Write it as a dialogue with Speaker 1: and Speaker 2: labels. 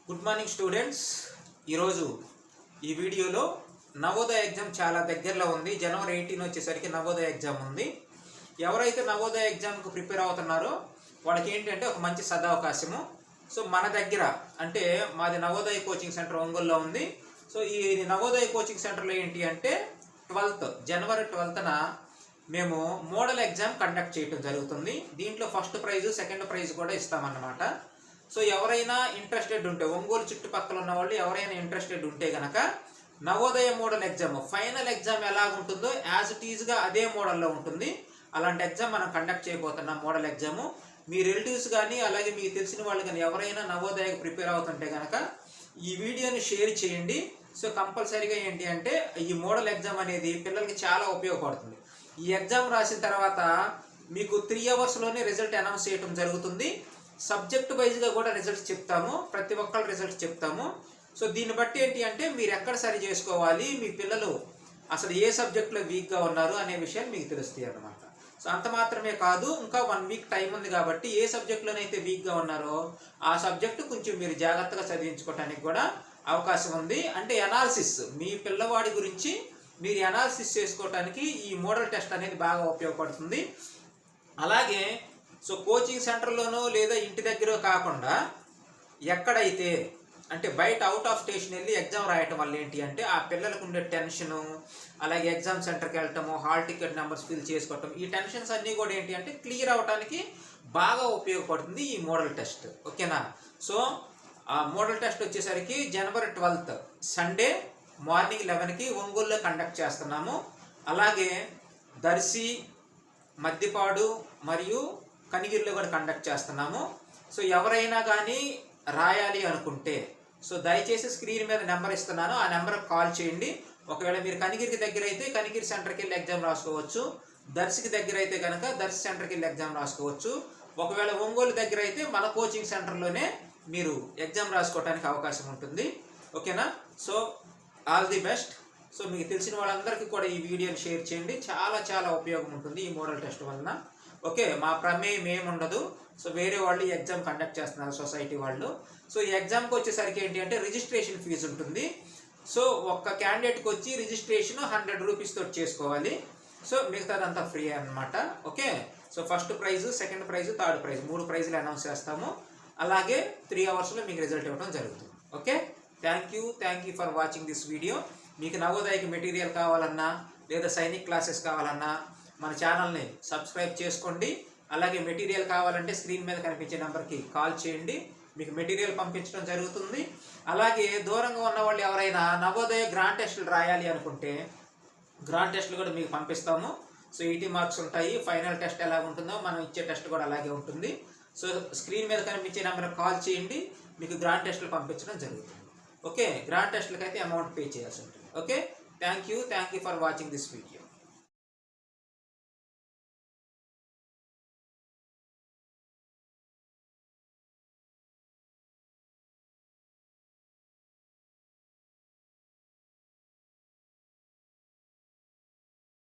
Speaker 1: Good morning students. ఈరోజు ఈ వీడియోలో నవోదయ ఎగ్జామ్ చాలా దగ్గరలో ఉంది. జనవరి 18 వచ్చేసరికి నవోదయ ఎగ్జామ్ ఉంది. ఎవరైతే నవోదయ ఎగ్జామ్కు ప్రిపేర్ అవుతున్నారో వాళ్ళకి ఏంటంటే ఒక మంచి సదవకాశము. సో మన దగ్గర అంటే మాది నవోదయ కోచింగ్ సెంటర్ ఒంగోలులో ఉంది. సో ఈ నవోదయ కోచింగ్ సెంటర్లో ఏంటి అంటే జనవరి 12న మేము మోడల్ ఎగ్జామ్ కండక్ట్ చేయడం జరుగుతుంది. దీంట్లో ఫస్ట్ ప్రైజు సెకండ్ ప్రైజ్ కూడా ఇస్తామన్నమాట. సో ఎవరైనా ఇంట్రెస్టెడ్ ఉంటే ఒంగోలు చుట్టుపక్కల ఉన్న వాళ్ళు ఎవరైనా ఇంట్రెస్టెడ్ ఉంటే కనుక Navodaya model exam final exam ఎలాగుంటుందో యాజ్ ఇట్ ఈజ్గా అదే మోడల్లో ఉంటుంది. అలాంటి ఎగ్జామ్ మనం కండక్ట్ చేయబోతున్నాం. మోడల్ ఎగ్జాము మీ రిలేటివ్స్ కానీ అలాగే మీకు తెలిసిన వాళ్ళు కానీ ఎవరైనా నవోదయకు ప్రిపేర్ అవుతుంటే కనుక ఈ వీడియోని షేర్ చేయండి. సో కంపల్సరీగా ఏంటి అంటే ఈ మోడల్ ఎగ్జామ్ అనేది పిల్లలకి చాలా ఉపయోగపడుతుంది. ఈ ఎగ్జామ్ రాసిన తర్వాత మీకు 3 అవర్స్లోనే రిజల్ట్ అనౌన్స్ చేయడం జరుగుతుంది. సబ్జెక్ట్ వైజ్గా కూడా రిజల్ట్స్ చెప్తాము, ప్రతి ఒక్కళ్ళ రిజల్ట్స్ చెప్తాము. సో దీన్ని బట్టి ఏంటి అంటే మీరు ఎక్కడ సరి చేసుకోవాలి, మీ పిల్లలు అసలు ఏ సబ్జెక్ట్లో వీక్గా ఉన్నారు అనే విషయాలు మీకు తెలుస్తాయి అన్నమాట. సో అంత మాత్రమే కాదు, ఇంకా 1 వీక్ టైం ఉంది కాబట్టి ఏ సబ్జెక్ట్లోనైతే వీక్గా ఉన్నారో ఆ సబ్జెక్టు కొంచెం మీరు జాగ్రత్తగా చదివించుకోవడానికి కూడా అవకాశం ఉంది. అంటే అనాలిసిస్ మీ పిల్లవాడి గురించి మీరు అనాలిసిస్ చేసుకోవడానికి ఈ మోడల్ టెస్ట్ అనేది బాగా ఉపయోగపడుతుంది. అలాగే సో కోచింగ్ సెంటర్లోనో లేదా ఇంటి దగ్గర కాకుండా ఎక్కడైతే అంటే బయట అవుట్ ఆఫ్ స్టేషన్ వెళ్ళి ఎగ్జామ్ రాయటం వల్ల ఏంటి అంటే ఆ పిల్లలకు ఉండే టెన్షను, అలాగే ఎగ్జామ్ సెంటర్కి వెళ్ళటము, హాల్ టికెట్ నెంబర్స్ ఫిల్ చేసుకోవటం, ఈ టెన్షన్స్ అన్నీ కూడా ఏంటి అంటే క్లియర్ అవ్వడానికి బాగా ఉపయోగపడుతుంది ఈ మోడల్ టెస్ట్. ఓకేనా? సో ఆ మోడల్ టెస్ట్ వచ్చేసరికి జనవరి 12 సండే మార్నింగ్ 11కి ఒంగోలులో కండక్ట్ చేస్తున్నాము. అలాగే దర్శి, మద్దిపాడు మరియు కనిగిరిలో కూడా కండక్ట్ చేస్తున్నాము. సో ఎవరైనా కానీ రాయాలి అనుకుంటే సో దయచేసి స్క్రీన్ మీద నెంబర్ ఇస్తున్నాను, ఆ నెంబర్కి కాల్ చేయండి. ఒకవేళ మీరు కనిగిరికి దగ్గర అయితే కనిగిరి సెంటర్కి వెళ్ళి ఎగ్జామ్ రాసుకోవచ్చు. దర్శికి దగ్గర అయితే కనుక దర్శి సెంటర్కి వెళ్ళి ఎగ్జామ్ రాసుకోవచ్చు. ఒకవేళ ఒంగోలు దగ్గర అయితే మన కోచింగ్ సెంటర్లోనే మీరు ఎగ్జామ్ రాసుకోవడానికి అవకాశం ఉంటుంది. ఓకేనా? So all the best. So మీకు తెలిసిన వాళ్ళందరికీ కూడా ఈ వీడియోని షేర్ చేయండి. చాలా చాలా ఉపయోగం ఉంటుంది ఈ మోడల్ టెస్ట్ వలన. ఓకే, మా ప్రమేయం ఏముండదు. సో వేరే వాళ్ళు ఈ ఎగ్జామ్ కండక్ట్ చేస్తున్నారు, సొసైటీ వాళ్ళు. సో ఈ ఎగ్జామ్కి వచ్చేసరికి ఏంటి అంటే రిజిస్ట్రేషన్ ఫీజు ఉంటుంది. సో ఒక్క క్యాండిడేట్కి వచ్చి రిజిస్ట్రేషన్ 100 రూపీస్ తోటి చేసుకోవాలి. సో మిగతాదంతా ఫ్రీ అన్నమాట. Okay, so first prize, second price, third prize 3 ప్రైజులు అనౌన్స్ చేస్తాము. అలాగే 3 అవర్స్లో మీకు రిజల్ట్ ఇవ్వడం జరుగుతుంది. Okay, thank you for watching this video. మీకు నవోదయకి మెటీరియల్ కావాలన్నా లేదా సైనిక్ క్లాసెస్ కావాలన్నా మన ఛానల్ని సబ్స్క్రైబ్ చేసుకోండి. అలాగే మెటీరియల్ కావాలంటే స్క్రీన్ మీద కనిపించే నెంబర్కి కాల్ చేయండి, మీకు మెటీరియల్ పంపించడం జరుగుతుంది. అలాగే దూరంగా ఉన్న వాళ్ళు ఎవరైనా నవోదయ గ్రాండ్ టెస్టులు రాయాలి అనుకుంటే గ్రాండ్ టెస్టులు కూడా మీకు పంపిస్తాము. సో 80 మార్క్స్ ఉంటాయి. ఫైనల్ టెస్ట్ ఎలా ఉంటుందో మనం ఇచ్చే టెస్ట్ కూడా అలాగే ఉంటుంది. సో స్క్రీన్ మీద కనిపించే నెంబర్కి కాల్ చేయండి, మీకు గ్రాండ్ టెస్టులు పంపించడం జరుగుతుంది. ఓకే, గ్రాండ్ టెస్టులకి అయితే అమౌంట్ పే చేయాల్సి ఉంటుంది. Okay, thank you for watching this video.